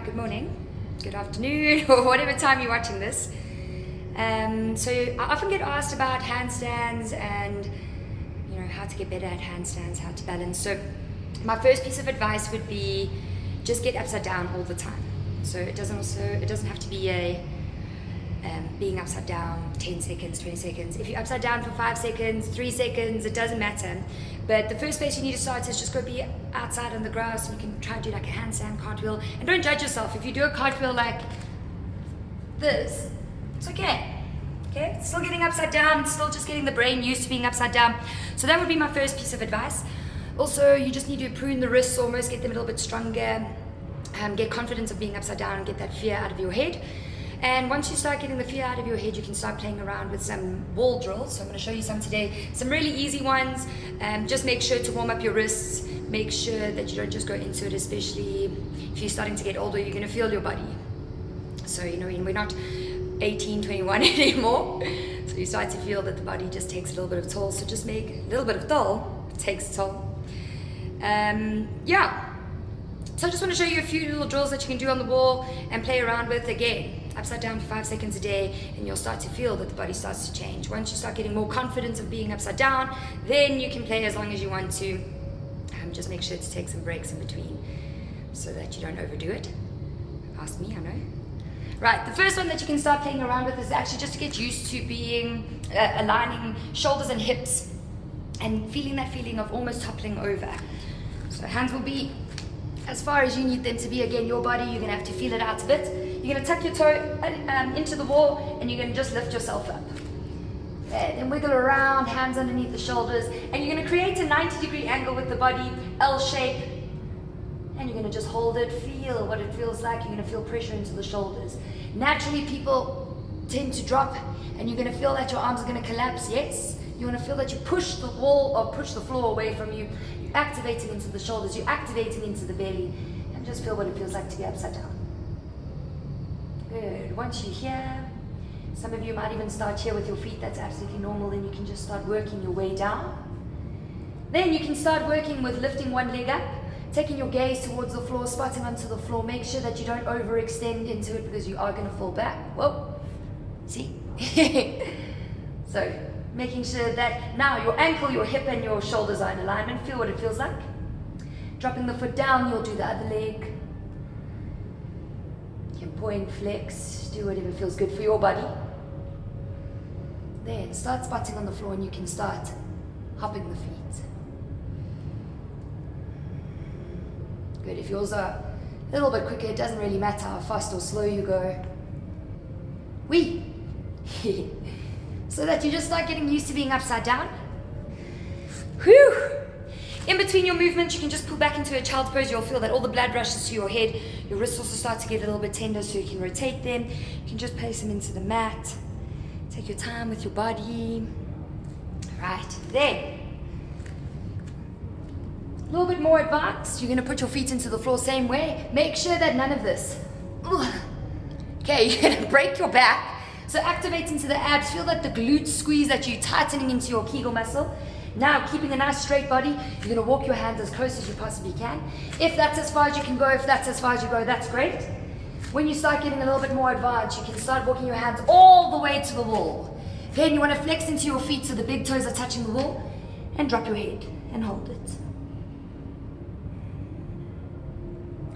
right, good morning, good afternoon, or whatever time you're watching this. So I often get asked about handstands and how to get better at handstands, how to balance. So my first piece of advice would be just get upside down all the time. So it doesn't have to be a being upside down 10 seconds, 20 seconds. If you're upside down for 5 seconds, 3 seconds, it doesn't matter. But the first place you need to start is just go be outside on the grass, and you can try to do like a handstand cartwheel. And don't judge yourself. If you do a cartwheel like this, it's okay. Okay, it's still getting upside down, it's still just getting the brain used to being upside down. So that would be my first piece of advice. Also, you just need to prune the wrists, almost get them a little bit stronger, get confidence of being upside down and get that fear out of your head. And once you start getting the fear out of your head, you can start playing around with some wall drills. So I'm going to show you some today, some really easy ones. Just make sure to warm up your wrists, make sure that you don't just go into it, especially if you're starting to get older, you're going to feel your body. So we're not 18, 21 anymore, so you start to feel that the body just takes a little bit of toll. So just make a little bit of toll, it takes a toll. So I just want to show you a few little drills that you can do on the wall and play around with. Again, upside down for 5 seconds a day, and you'll start to feel that the body starts to change. Once you start getting more confidence of being upside down, then you can play as long as you want to. Just make sure to take some breaks in between so that you don't overdo it. Ask me, I know. Right, the first one that you can start playing around with is actually just to get used to being aligning shoulders and hips and feeling that feeling of almost toppling over. So hands will be as far as you need them to be. Again, your body, you're going to have to feel it out a bit. You're going to tuck your toe into the wall, and you're going to just lift yourself up. There, then wiggle around, hands underneath the shoulders, and you're going to create a 90-degree angle with the body, L shape. And you're going to just hold it, feel what it feels like. You're going to feel pressure into the shoulders. Naturally, people tend to drop, and you're going to feel that your arms are going to collapse. Yes, you want to feel that you push the wall or push the floor away from you. You're activating into the shoulders, you're activating into the belly, and just feel what it feels like to be upside down. Good. Once you're here, some of you might even start here with your feet. That's absolutely normal. Then you can just start working your way down. Then you can start working with lifting one leg up, taking your gaze towards the floor, spotting onto the floor. Make sure that you don't overextend into it, because you are going to fall back. Whoa. See? So, making sure that now your ankle, your hip, and your shoulders are in alignment. Feel what it feels like. Dropping the foot down, you'll do the other leg. You can point, flex, do whatever feels good for your body. Then start spotting on the floor, and you can start hopping the feet. Good. If yours are a little bit quicker, it doesn't really matter how fast or slow you go. Wee! So that you just start getting used to being upside down. Whew! In between your movements, you can just pull back into a child's pose. You'll feel that all the blood rushes to your head. Your wrists also start to get a little bit tender, so you can rotate them. You can just place them into the mat. Take your time with your body. Right, then. A little bit more advanced. You're going to put your feet into the floor same way. Make sure that none of this. Okay, you're going to break your back. So activate into the abs. Feel that the glutes squeeze, that you're tightening into your Kegel muscle. Now, keeping a nice straight body, you're going to walk your hands as close as you possibly can. If that's as far as you can go, if that's as far as you go, that's great. When you start getting a little bit more advanced, you can start walking your hands all the way to the wall. Then you want to flex into your feet so the big toes are touching the wall, and drop your head and hold it.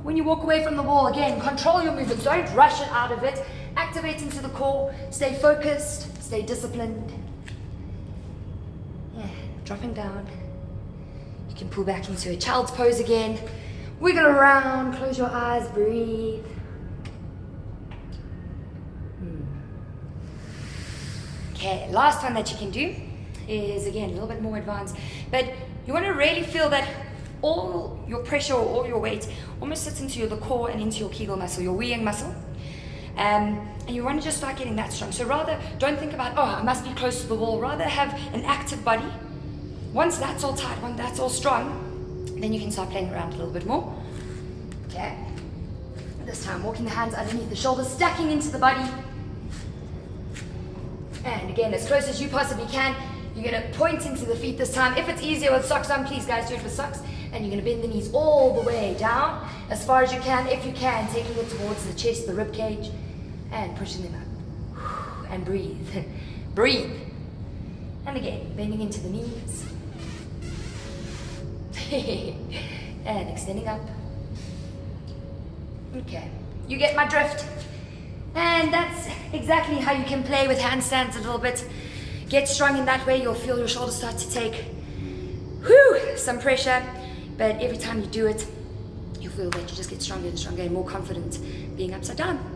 When you walk away from the wall, again, control your movements. Don't rush it out of it. Activate into the core. Stay focused. Stay disciplined. Yeah, dropping down. You can pull back into a child's pose again. Wiggle around. Close your eyes. Breathe. Okay, last one that you can do is, again, a little bit more advanced. But you want to really feel that all your pressure or all your weight almost sits into the core and into your Kegel muscle, your weeing muscle. And you want to just start getting that strong. So rather, don't think about, oh, I must be close to the wall. Rather have an active body. Once that's all tight, once that's all strong, then you can start playing around a little bit more. Okay. This time, walking the hands underneath the shoulders, stacking into the body. And again, as close as you possibly can. You're going to point into the feet this time. If it's easier with socks on, please guys do it with socks. And you're going to bend the knees all the way down, as far as you can, if you can, taking it towards the chest, the rib cage, and pushing them up. And breathe. Breathe. And again, bending into the knees. And extending up. Okay, you get my drift. And that's exactly how you can play with handstands a little bit. Get strong in that way, you'll feel your shoulders start to take some pressure. But every time you do it, you'll feel that you just get stronger and stronger and more confident being upside down.